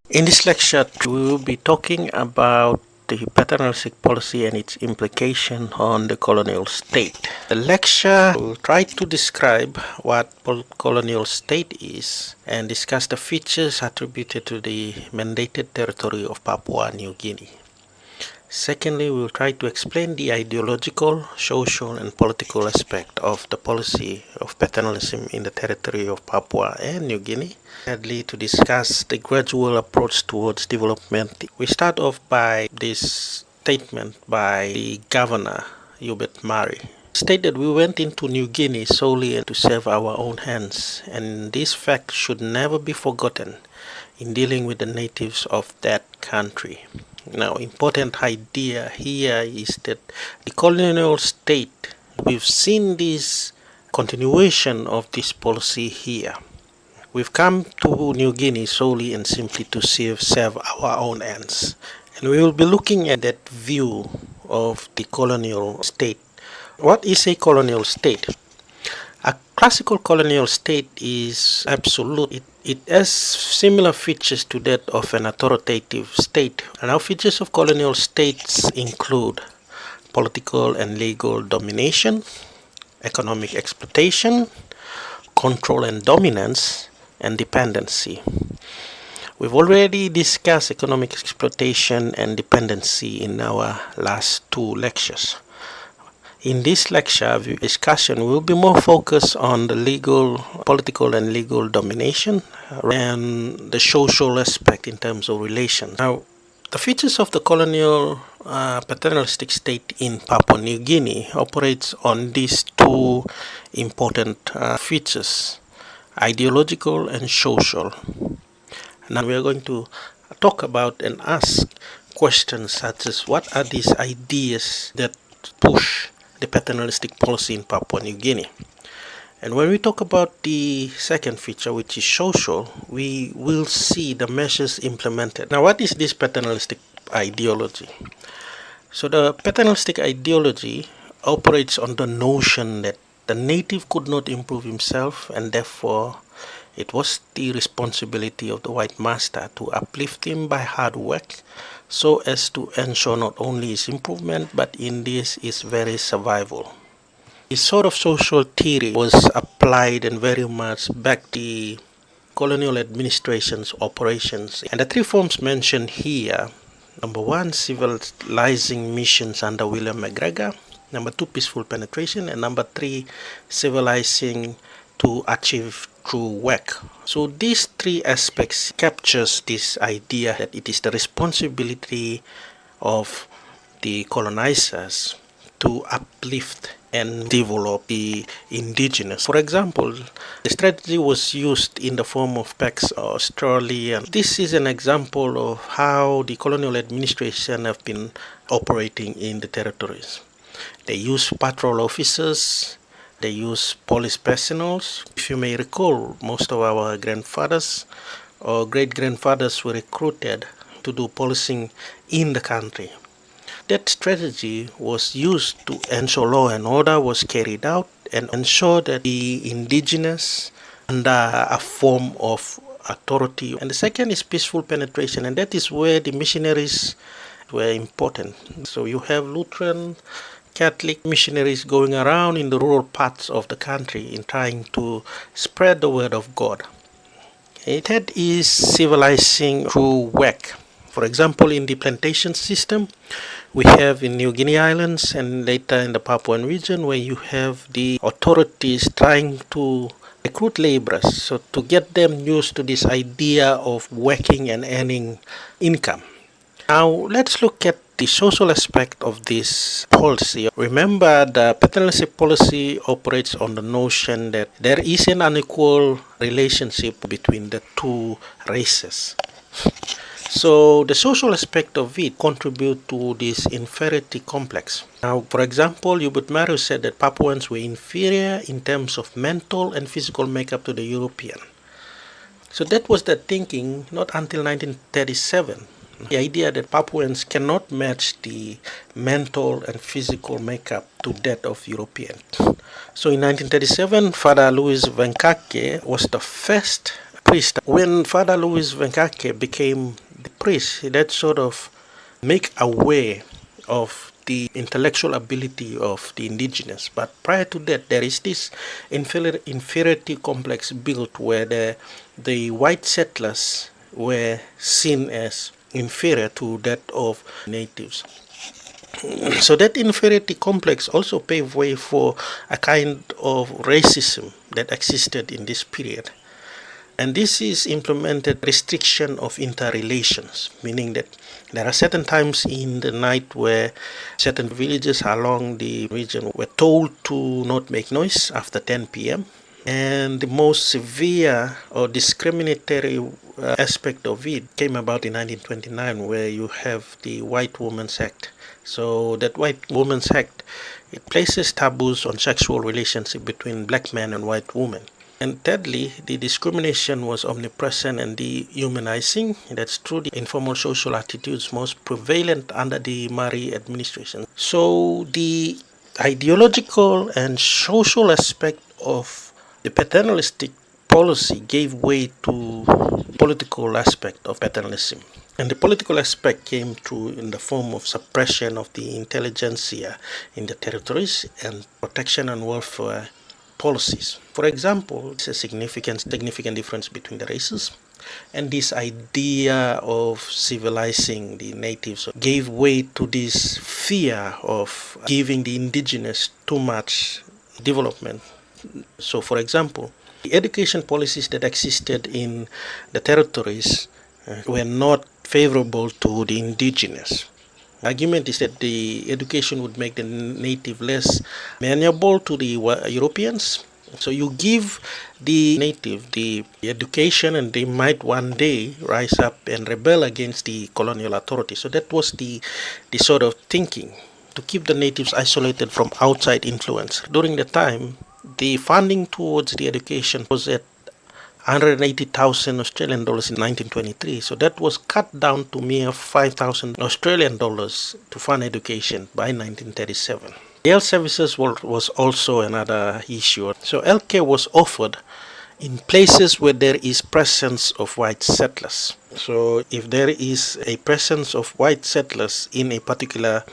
In this lecture, we will be talking about the paternalistic policy and its implication on the colonial state. The lecture will try to describe what colonial state is and discuss the features attributed to the mandated territory of Papua New Guinea. Secondly, we will try to explain the ideological, social, and political aspect of the policy of paternalism in the territory of Papua and New Guinea. Thirdly, to discuss the gradual approach towards development. We start off by this statement by the governor, Hubert Murray. He stated we went into New Guinea solely to save our own hands, and this fact should never be forgotten in dealing with the natives of that country. Now, important idea here is that the colonial state, we've seen this continuation of this policy here. We've come to New Guinea solely and simply to serve our own ends. And we will be looking at that view of the colonial state. What is a colonial state? A classical colonial state is absolute. It has similar features to that of an authoritative state. And our features of colonial states include political and legal domination, economic exploitation, control and dominance, and dependency. We've already discussed economic exploitation and dependency in our last two lectures. In this lecture discussion, we'll be more focused on the political and legal domination and the social aspect in terms of relations. Now, the features of the colonial paternalistic state in Papua New Guinea operates on these two important features, ideological and social. Now we are going to talk about and ask questions such as what are these ideas that push the paternalistic policy in Papua New Guinea. And when we talk about the second feature, which is social, we will see the measures implemented. Now, what is this paternalistic ideology? So the paternalistic ideology operates on the notion that the native could not improve himself, and therefore it was the responsibility of the white master to uplift him by hard work so as to ensure not only his improvement, but in this his very survival. This sort of social theory was applied and very much back the colonial administration's operations. And the three forms mentioned here, number one, civilizing missions under William McGregor, number two, peaceful penetration, and number three, civilizing to achieve through work. So these three aspects captures this idea that it is the responsibility of the colonizers to uplift and develop the indigenous. For example, the strategy was used in the form of Pax Australia. This is an example of how the colonial administration have been operating in the territories. They use patrol officers, they use police personnel. If you may recall, most of our grandfathers or great-grandfathers were recruited to do policing in the country. That strategy was used to ensure law and order was carried out and ensure that the indigenous under a form of authority. And the second is peaceful penetration, and that is where the missionaries were important. So you have Lutheran, Catholic missionaries going around in the rural parts of the country in trying to spread the word of God. That is civilizing through work. For example, in the plantation system, we have in New Guinea Islands and later in the Papuan region where you have the authorities trying to recruit laborers, so to get them used to this idea of working and earning income. Now, let's look at the social aspect of this policy. Remember, the paternalistic policy operates on the notion that there is an unequal relationship between the two races. So the social aspect of it contribute to this inferiority complex. Now, for example, Hubert Murray said that Papuans were inferior in terms of mental and physical makeup to the European. So that was the thinking not until 1937. The idea that Papuans cannot match the mental and physical makeup to that of Europeans. So in 1937, Father Louis Venkake was the first priest. When Father Louis Venkake became the priest, that sort of make aware of the intellectual ability of the indigenous. But prior to that, there is this inferiority complex built where the white settlers were seen as inferior to that of natives. So that inferiority complex also paved way for a kind of racism that existed in this period. And this is implemented restriction of interrelations, meaning that there are certain times in the night where certain villages along the region were told to not make noise after 10 p.m. And the most severe or discriminatory aspect of it came about in 1929, where you have the White Women's Act. So that White Women's Act, it places taboos on sexual relationship between black men and white women. And thirdly, the discrimination was omnipresent and dehumanizing. That's true. The informal social attitudes most prevalent under the Mari administration. So the ideological and social aspect of the paternalistic policy gave way to political aspect of paternalism. And the political aspect came through in the form of suppression of the intelligentsia in the territories and protection and welfare policies. For example, it's a significant difference between the races, and this idea of civilizing the natives gave way to this fear of giving the indigenous too much development. So, for example, the education policies that existed in the territories were not favorable to the indigenous. Argument is that the education would make the native less amenable to the Europeans. So you give the native the education and they might one day rise up and rebel against the colonial authority. So that was the sort of thinking, to keep the natives isolated from outside influence. During the time, the funding towards the education was at 180,000 Australian dollars in 1923. So that was cut down to mere 5,000 Australian dollars to fund education by 1937. Health services was also another issue. So healthcare was offered in places where there is presence of white settlers. So if there is a presence of white settlers in a particular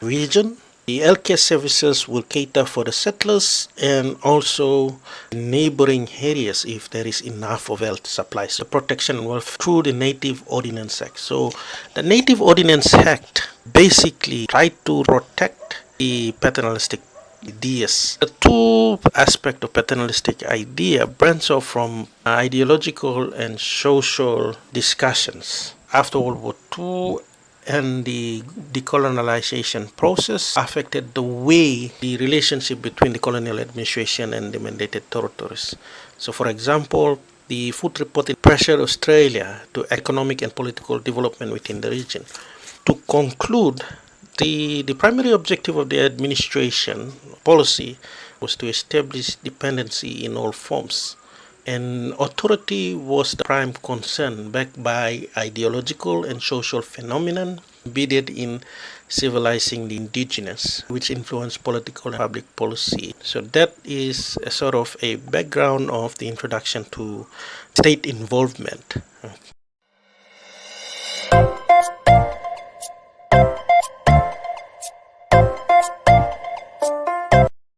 region, the healthcare services will cater for the settlers and also neighboring areas if there is enough of health supplies. The protection will through the Native Ordinance Act. So the Native Ordinance Act basically tried to protect the paternalistic ideas. The two aspects of paternalistic idea branch off from ideological and social discussions. After World War II, and the decolonialization process affected the way the relationship between the colonial administration and the mandated territories. So, for example, the food reported pressured Australia to economic and political development within the region. To conclude, the primary objective of the administration policy was to establish dependency in all forms. And authority was the prime concern, backed by ideological and social phenomenon embedded in civilizing the indigenous, which influenced political and public policy. So that is a sort of a background of the introduction to state involvement.